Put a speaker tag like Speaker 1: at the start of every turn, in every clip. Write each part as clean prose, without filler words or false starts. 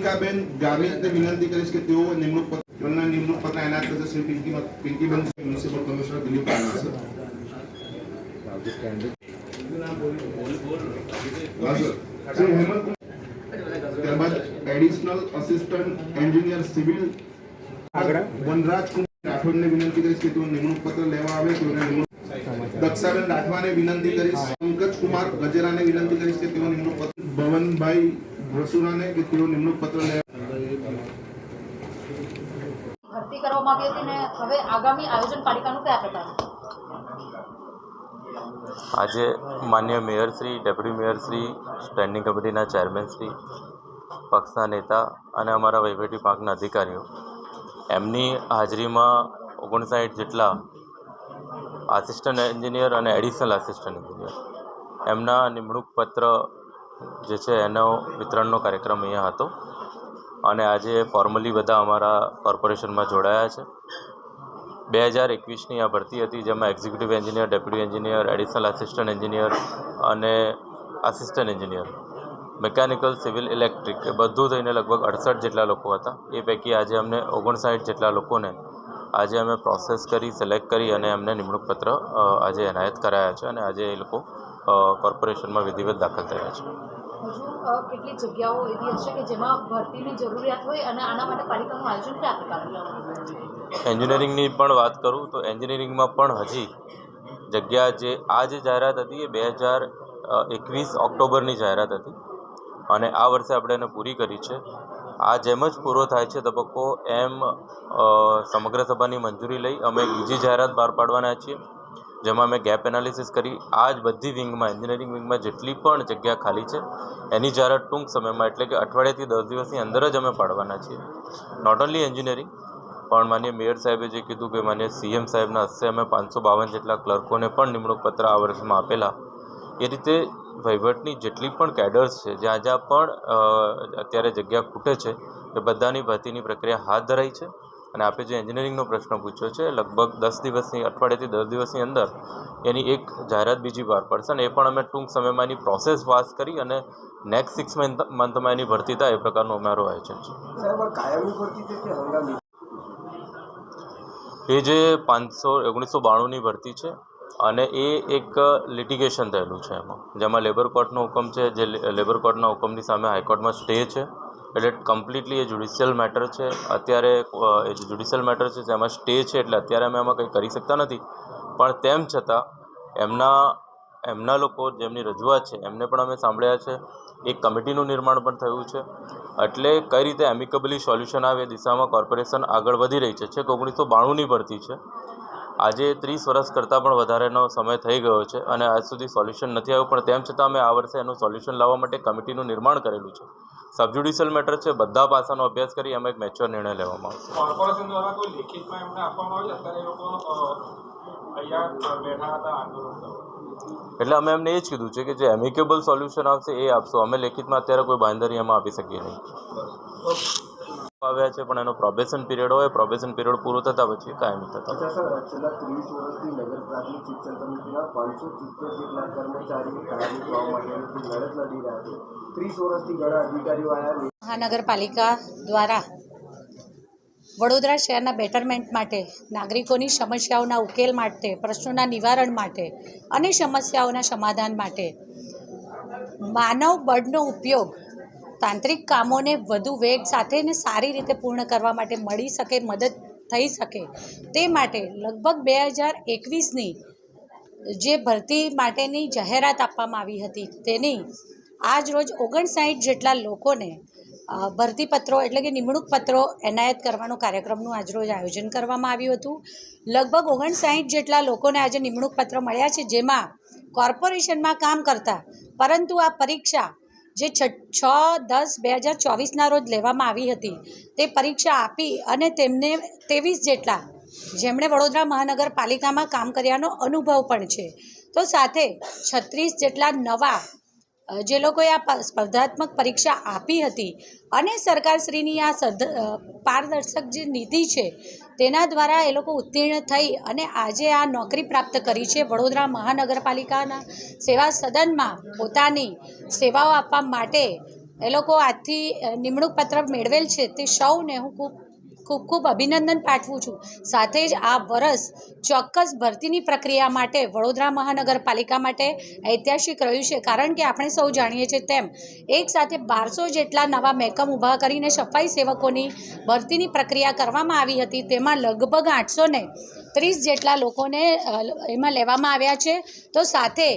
Speaker 1: રેખાબેન ગાવિતને વિનંતી કરીશ કે તેઓ નિમણૂક પત્ર એનાયત કરશે. Shri Pinkiben municipal commissioner Dilip Rana sir. Shri Hemant, ત્યારબાદ એડિશનલ આસિસ્ટન્ટ એન્જિનિયર સિવિલ વનરાજ કુમાર રાઠોડને વિનંતી કરીશ કે તેઓ નિમણૂક પત્ર લેવા આવે. તેઓને નિમણૂક દક્ષાબેન રાઠવાને વિનંતી કરીશ. પંકજ કુમાર ગજેરાને વિનંતી કરીશ કે તેઓ નિમણૂક પત્ર. ભવનભાઈ ભસુરાને કે તેઓ નિમણૂક પત્ર લેવા.
Speaker 2: ભરતી કરવામાં આવી હતી ને હવે આગામી આયોજન પાલિકાનું કયા પ્રકારનું?
Speaker 3: આજે માન્ય મેયરશ્રી, ડેપ્યુટી મેયરશ્રી, સ્ટેન્ડિંગ કમિટીના ચેરમેનશ્રી, પક્ષના નેતા અને અમારા વહીવટી પાંખના અધિકારીઓ એમની હાજરીમાં 59 જેટલા આસિસ્ટન્ટ એન્જિનિયર અને એડિશનલ આસિસ્ટન્ટ એન્જિનિયર એમના નિમણૂક પત્ર જે છે એનો વિતરણનો કાર્યક્રમ અહીંયા હતો અને આજે ફોર્મલી બધા અમારા કોર્પોરેશનમાં જોડાયા છે. 2021ની આ ભરતી હતી જેમાં executive engineer, deputy engineer, additional assistant engineer અને assistant engineer, mechanical, civil, electric એ બધું થઈને લગભગ 68 જેટલા લોકો હતા. એ પૈકી આજે અમને 59 જેટલા લોકોને આજે અમે પ્રોસેસ કરી, સિલેક્ટ કરી અને એમને નિમણૂક પત્ર આજે એનાયત કરાયા છે અને આજે એ લોકો કોર્પોરેશનમાં વિધિવત દાખલ થયા છે.
Speaker 2: હજુ કેટલી જગ્યાઓ એવી હશે કે જેમાં ભરતીની જરૂરિયાત હોય અને આના માટે પાલિકાનું આયોજન કયા પ્રકારનું?
Speaker 3: એન્જિનિયરિંગની પણ વાત કરું તો એન્જિનિયરિંગમાં પણ હજી જગ્યા જે જાહેરાત હતી એ 2021 ઓક્ટોબરની જાહેરાત હતી અને આ વર્ષે આપણે એને પૂરી કરી છે. આ જેમ જ પૂરો થાય છે તબક્કો એમ સમગ્ર સભાની મંજૂરી લઈ અમે બીજી જાહેરાત બહાર પાડવાના છીએ જેમાં અમે ગેપ એનાલિસિસ કરી આ જ બધી વિંગમાં, એન્જિનિયરિંગ વિંગમાં જેટલી પણ જગ્યા ખાલી છે એની જાહેરાત ટૂંક સમયમાં એટલે કે અઠવાડિયાથી 10 દિવસની અંદર જ અમે પાડવાના છીએ. નોટ ઓન્લી એન્જિનિયરિંગ પણ માન્ય મેયર સાહેબે જે કીધું કે માન્ય સીએમ સાહેબના હસ્તે અમે 552 જેટલા ક્લર્કોને પણ નિમણૂક પત્ર આ વર્ષમાં આપેલા. એ રીતે વહીવટની જેટલી પણ કેડર્સ છે જ્યાં જ્યાં પણ અત્યારે જગ્યા ખૂટે છે એ બધાની ભરતીની પ્રક્રિયા હાથ ધરાઈ છે અને આપણે જે એન્જિનિયરિંગનો પ્રશ્ન પૂછ્યો છે લગભગ 10 દિવસની, અઠવાડિયાથી 10 દિવસની અંદર એની એક જાહેરાત બીજી બહાર પડશે અને એ પણ અમે ટૂંક સમયમાં એની પ્રોસેસ પાસ કરી અને નેક્સ્ટ 6 મંથમાં એની ભરતી થાય એ પ્રકારનું અમારું આયોજન છે. એ જે 1992ની ભરતી છે અને એ એક લિટિગેશન થયેલું છે એમાં જેમાં લેબર કોર્ટનો હુકમ છે, જે લેબર કોર્ટના હુકમની સામે હાઈકોર્ટમાં સ્ટે છે એટલે કમ્પ્લીટલી એ જ્યુડિશિયલ મેટર છે. અત્યારે એ જે જ્યુડિશિયલ મેટર છે જેમાં સ્ટે છે એટલે અત્યારે અમે એમાં કંઈ કરી શકતા નથી પણ તેમ છતાં એમના લોકો જેમની રજૂઆત છે એમને પણ અમે સાંભળ્યા છે. એક કમિટીનું નિર્માણ પણ થયું છે એટલે કઈ રીતે એમિકેબલી સોલ્યુશન આવે એ દિશામાં કોર્પોરેશન આગળ વધી રહી છે. છેક 1992ની ભરતી છે. આજે 30 વર્ષ કરતાં પણ વધારેનો સમય થઈ ગયો છે અને આજ સુધી સોલ્યુશન નથી આવ્યું પણ તેમ છતાં અમે આ વર્ષે એનું સોલ્યુશન લાવવા માટે કમિટીનું નિર્માણ કરેલું છે. સબજ્યુડિશિયલ મેટર છે, બધા પાસાનો અભ્યાસ કરી એમાં એક મેચ્યોર નિર્ણય લેવામાં આવશે.
Speaker 4: કોર્પોરેશન દ્વારા કોઈ લેખિતમાં એમને આપવામાં આવે અત્યારે લોકો અહીંયા બેઠા હતા આંદોલન
Speaker 3: એટલે અમે એમને એ જ કીધું છે કે જે એમિકેબલ સોલ્યુશન આવશે એ આપશું. અમે લેખિતમાં અત્યારે કોઈ બાંયધરી એમાં આપી શકીએ નહીં. આવ્યા છે પણ એનો પ્રોબેશન પીરિયડ હોય, પ્રોબેશન પીરિયડ પૂરો થતા પછી કાયમી થતા.
Speaker 5: છેલ્લા 30 વર્ષથી નગર પ્રાથમિક શિક્ષણ સમિતિના 570 જેટલા કર્મચારીઓ કાયમી થવા માટેની લડત લડી રહ્યા છે. 30 વર્ષથી ઘણા અધિકારીઓ આવ્યા.
Speaker 6: મહાનગરપાલિકા દ્વારા વડોદરા શહેરના બેટરમેન્ટ માટે, નાગરિકોની સમસ્યાઓના ઉકેલ માટે, પ્રશ્નોના નિવારણ માટે અને સમસ્યાઓના સમાધાન માટે માનવ બળનો ઉપયોગ તાંત્રિક કામોને વધુ વેગ સાથે અને સારી રીતે પૂર્ણ કરવા માટે મળી શકે, મદદ થઈ શકે તે માટે લગભગ 2021ની જે ભરતી માટેની જાહેરાત આપવામાં આવી હતી તેની આજ રોજ 59 જેટલા લોકોને ભરતીપત્રો એટલે કે નિમણૂક પત્રો એનાયત કરવાનો કાર્યક્રમનું આજરોજ આયોજન કરવામાં આવ્યું હતું. લગભગ 59 જેટલા લોકોને આજે નિમણૂક પત્ર મળ્યા છે જેમાં કોર્પોરેશનમાં કામ કરતા પરંતુ આ પરીક્ષા જે 6/10/2024ના રોજ લેવામાં આવી હતી તે પરીક્ષા આપી અને તેમને 23 જેટલા જેમણે વડોદરા મહાનગરપાલિકામાં કામ કર્યાનો અનુભવ પણ છે તો સાથે 36 જેટલા નવા જે લોકોએ આ સ્પર્ધાત્મક પરીક્ષા આપી હતી અને સરકારશ્રીની આ પારદર્શક જે નીતિ છે તેના દ્વારા એ લોકો ઉત્તીર્ણ થઈ અને આજે આ નોકરી પ્રાપ્ત કરી છે. વડોદરા મહાનગરપાલિકાના સેવા સદનમાં પોતાની સેવાઓ આપવા માટે એ લોકો આજથી નિમણૂક પત્ર મેળવેલ છે તે સૌને હું ખૂબ અભિનંદન પાઠવું છું. સાથે જ આ વર્ષ ચોક્કસ ભરતીની પ્રક્રિયા માટે વડોદરા મહાનગરપાલિકા માટે ઐતિહાસિક રહ્યું છે, કારણ કે આપણે સૌ જાણીએ છીએ તેમ એક સાથે 1200 જેટલા નવા મહેકમ ઊભા કરીને સફાઈ સેવકોની ભરતીની પ્રક્રિયા કરવામાં આવી હતી. તેમાં લગભગ 830 જેટલા લોકોને એમાં લેવામાં આવ્યા છે. તો સાથે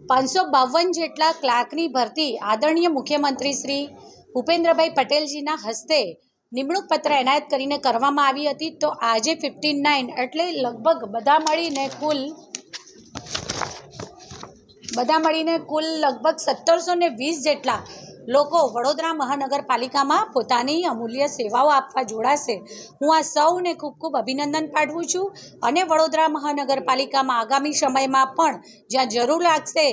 Speaker 6: 552 જેટલા ક્લાર્કની ભરતી આદરણીય મુખ્યમંત્રી શ્રી ભૂપેન્દ્રભાઈ પટેલજીના હસ્તે નિમણૂક પત્ર એનાયત કરીને કરવામાં આવી હતી. તો આજે 59 એટલે લગભગ બધા મળીને કુલ લગભગ 1720 જેટલા લોકો વડોદરા મહાનગરપાલિકામાં પોતાની અમૂલ્ય સેવાઓ આપવા જોડાશે. હું આ સૌને ખૂબ અભિનંદન પાઠવું છું અને વડોદરા મહાનગરપાલિકામાં આગામી સમયમાં પણ જ્યાં જરૂર લાગશે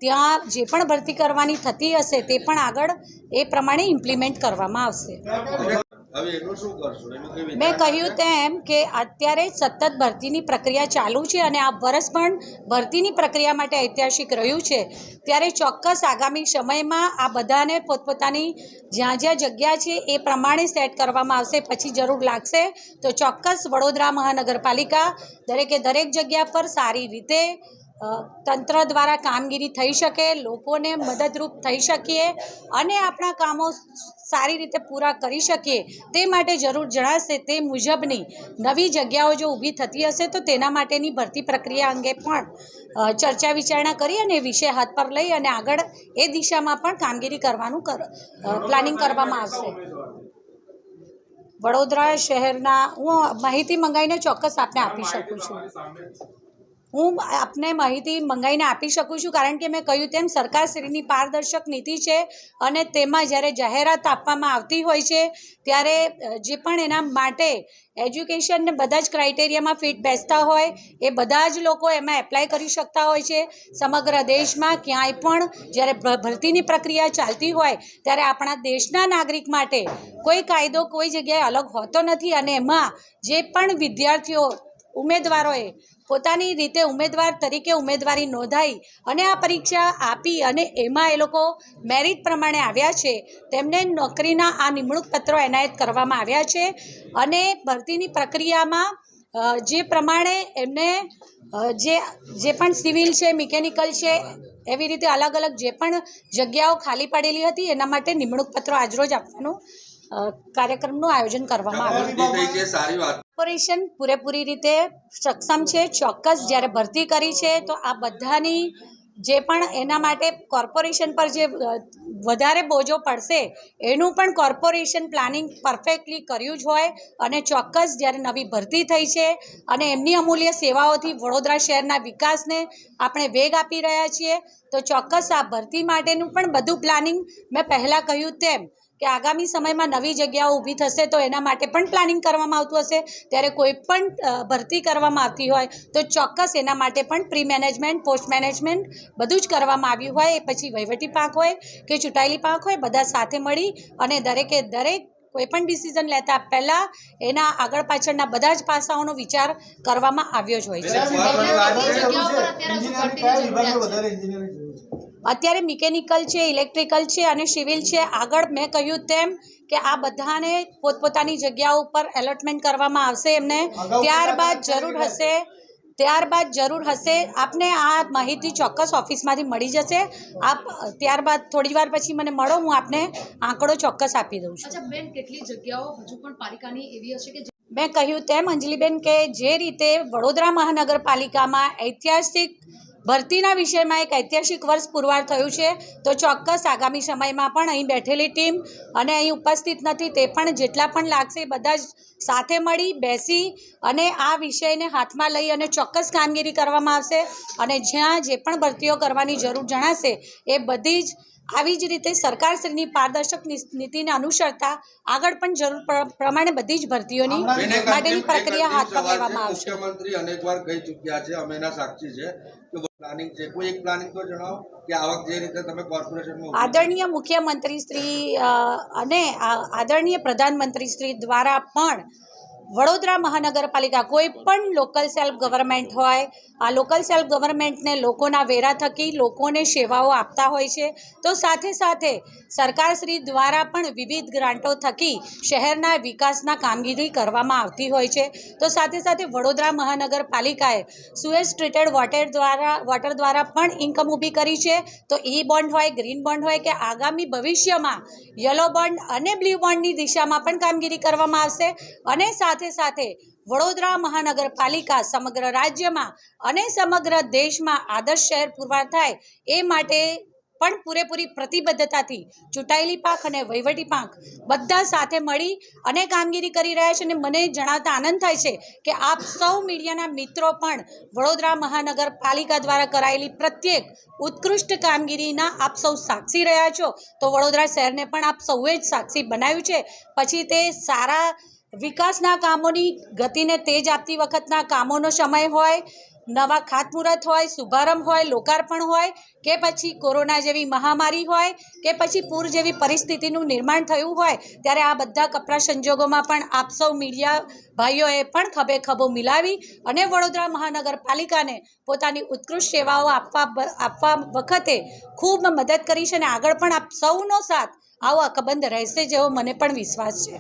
Speaker 6: ત્યાં જે પણ ભરતી કરવાની થતી હશે તે પણ આગળ એ પ્રમાણે ઇમ્પ્લિમેન્ટ કરવામાં આવશે. મેં કહ્યું તેમ કે અત્યારે સતત ભરતીની પ્રક્રિયા ચાલુ છે અને આ વર્ષ પણ ભરતીની પ્રક્રિયા માટે ઐતિહાસિક રહ્યું છે. ત્યારે ચોક્કસ આગામી સમયમાં આ બધાને પોતપોતાની જ્યાં જગ્યા છે એ પ્રમાણે સેટ કરવામાં આવશે. પછી જરૂર લાગશે તો ચોક્કસ વડોદરા મહાનગરપાલિકા દરેક જગ્યા પર સારી રીતે તંત્ર દ્વારા કામગીરી થઈ શકે, લોકોને મદદરૂપ થઈ શકીએ અને આપણા કામો સારી રીતે પૂરા કરી શકીએ તે માટે જરૂર જણાશે તે મુજબની નવી જગ્યાઓ જો ઊભી થતી હશે તો તેના માટેની ભરતી પ્રક્રિયા અંગે પણ ચર્ચા વિચારણા કરી અને વિષય હાથ પર લઈ અને આગળ એ દિશામાં પણ કામગીરી કરવાનું પ્લાનિંગ કરવામાં આવશે. વડોદરા શહેરના હું માહિતી મંગાવીને ચોક્કસ આપને આપી શકું છું. કારણ કે મેં કહ્યું તેમ સરકારશ્રીની પારદર્શક નીતિ છે અને તેમાં જ્યારે જાહેરાત આપવામાં આવતી હોય છે ત્યારે જે પણ એના માટે એજ્યુકેશનને બધા જ ક્રાઇટેરિયામાં ફિટ બેસતા હોય એ બધા જ લોકો એમાં એપ્લાય કરી શકતા હોય છે. સમગ્ર દેશમાં ક્યાંય પણ જ્યારે ભરતીની પ્રક્રિયા ચાલતી હોય ત્યારે આપણા દેશના નાગરિક માટે કોઈ કાયદો કોઈ જગ્યાએ અલગ હોતો નથી અને એમાં જે પણ વિદ્યાર્થીઓ ઉમેદવારોએ પોતાની રીતે ઉમેદવાર તરીકે ઉમેદવારી નોંધાઈ અને આ પરીક્ષા આપી અને એમાં એ લોકો મેરિટ પ્રમાણે આવ્યા છે તેમને નોકરીના આ નિમણૂક પત્રો એનાયત કરવામાં આવ્યા છે. અને ભરતીની પ્રક્રિયામાં જે પ્રમાણે એમને જે પણ સિવિલ છે, મિકેનિકલ છે, એવી રીતે અલગ જે પણ જગ્યાઓ ખાલી પડેલી હતી એના માટે નિમણૂક પત્રો આજરોજ આપવાનું કાર્યક્રમનું આયોજન કરવામાં આવ્યું. કોર્પોરેશન પૂરેપૂરી રીતે સક્ષમ છે. ચોક્કસ જ્યારે ભરતી કરી છે તો આ બધાની જે પણ એના માટે કોર્પોરેશન પર જે વધારે બોજો પડશે એનું પણ કોર્પોરેશન પ્લાનિંગ પરફેક્ટલી કર્યું જ હોય અને ચોક્કસ જ્યારે નવી ભરતી થઈ છે અને એમની અમૂલ્ય સેવાઓથી વડોદરા શહેરના વિકાસને આપણે વેગ આપી રહ્યા છીએ તો ચોક્કસ આ ભરતી માટેનું પણ બધું પ્લાનિંગ મેં પહેલાં કહ્યું તેમ કે આગામી સમયમાં નવી જગ્યાઓ ઊભી થશે તો એના માટે પણ પ્લાનિંગ કરવામાં આવતું હશે. ત્યારે કોઈ પણ ભરતી કરવામાં આવતી હોય તો ચોક્કસ એના માટે પણ પ્રી મેનેજમેન્ટ, પોસ્ટ મેનેજમેન્ટ બધું જ કરવામાં આવ્યું હોય. એ પછી વહીવટી પાંખ હોય કે ચૂંટાયેલી પાંખ હોય, બધા સાથે મળી અને દરેકે કોઈ પણ ડિસિઝન લેતા પહેલાં એના આગળ પાછળના બધા જ પાસાઓનો વિચાર કરવામાં આવ્યો જ હોય છે. અત્યારે મિકેનિકલ છે, ઇલેક્ટ્રિકલ છે અને સિવિલ છે. આગળ મેં કહ્યું તેમ કે આ બધાને પોતપોતાની જગ્યાઓ ઉપર એલોટમેન્ટ કરવામાં આવશે એમને. ત્યારબાદ જરૂર હશે આપને આ માહિતી ચોક્કસ ઓફિસમાંથી મળી જશે. આપ ત્યારબાદ થોડી વાર પછી મને મળો, હું આપને આંકડો ચોક્કસ આપી દઉં છું.
Speaker 2: બેન, કેટલી જગ્યાઓ હજુ પણ પાલિકાની એવી હશે કે
Speaker 6: મેં કહ્યું તેમ અંજલિબેન કે જે રીતે વડોદરા મહાનગરપાલિકામાં ઐતિહાસિક ભરતીના વિષયમાં એક ઐતિહાસિક વર્ષ પુરવાર થયું છે તો ચોક્કસ આગામી સમયમાં પણ અહીં બેઠેલી ટીમ અને અહીં ઉપસ્થિત નથી તે પણ જેટલા પણ લાગશે બધા જ સાથે મળી બેસી અને આ વિષયને હાથમાં લઈ અને ચોક્કસ કામગીરી કરવામાં આવશે અને જ્યાં જે પણ ભરતીઓ કરવાની જરૂર જણાશે એ બધી જ આવી જ રીતે સરકારશ્રીની પારદર્શક નીતિને અનુસરતા આગળ પણ જરૂર પ્રમાણે બધી જ ભરતીઓની માટેની પ્રક્રિયા હાથ પર લેવામાં આવશે.
Speaker 7: મુખ્યમંત્રી અનેકવાર કહી ચૂક્યા છે, અમે એના સાક્ષી છે કે પ્લાનિંગ છે. કોઈ એક પ્લાનિંગ તો જણાવો કે આવક જે રીતે તમે કોર્પોરેશનમાં
Speaker 6: આદરણીય મુખ્યમંત્રી શ્રી અને આદરણીય પ્રધાનમંત્રી શ્રી દ્વારા પણ વડોદરા મહાનગરપાલિકા કોઈ પણ લોકલ સેલ્ફ ગવર્મેન્ટ હોય, આ લોકલ સેલ્ફ ગવર્મેન્ટને લોકોના વેરા થકી લોકોને સેવાઓ આપતા હોય છે. તો સાથે સાથે સરકારશ્રી દ્વારા પણ વિવિધ ગ્રાન્ટો થકી શહેરના વિકાસના કામગીરી કરવામાં આવતી હોય છે. તો સાથે સાથે વડોદરા મહાનગરપાલિકાએ સુએજ ટ્રીટેડ વોટર દ્વારા પણ ઇન્કમ ઊભી કરી છે. તો ઈ બોન્ડ હોય, ગ્રીન બોન્ડ હોય કે આગામી ભવિષ્યમાં યલો બોન્ડ અને બ્લુ બોન્ડની દિશામાં પણ કામગીરી કરવામાં આવશે. અને સાથે સાથે વડોદરા મહાનગરપાલિકા સમગ્ર રાજ્યમાં અને સમગ્ર દેશમાં આદર્શ શહેર પુરવાર થાય એ માટે પણ પૂરેપૂરી પ્રતિબદ્ધતાથી ચૂંટાયેલી પાંખ અને વહીવટી પાંખ બધા સાથે મળી અને કામગીરી કરી રહ્યા છે. અને મને જણાવતા આનંદ થાય છે કે આપ સૌ મીડિયાના મિત્રો પણ વડોદરા મહાનગરપાલિકા દ્વારા કરાયેલી પ્રત્યેક ઉત્કૃષ્ટ કામગીરીના આપ સૌ સાક્ષી રહ્યા છો. તો વડોદરા શહેરને પણ આપ સૌએ જ સાક્ષી બનાવ્યું છે. પછી તે સારા વિકાસના કામોની ગતિને તેજ આપતી વખતના કામોનો સમય હોય, નવા ખાતમુહૂર્ત હોય, શુભારંભ હોય, લોકાર્પણ હોય કે પછી કોરોના જેવી મહામારી હોય કે પછી પૂર જેવી પરિસ્થિતિનું નિર્માણ થયું હોય, ત્યારે આ બધા કપરા સંજોગોમાં પણ આપ સૌ મીડિયા ભાઈઓએ પણ ખભે ખભો મિલાવી અને વડોદરા મહાનગરપાલિકાને પોતાની ઉત્કૃષ્ટ સેવાઓ આપવા વખતે ખૂબ મદદ કરી છે. અને આગળ પણ આપ સૌનો સાથ આવો અકબંધ રહેશે જેવો મને પણ વિશ્વાસ છે.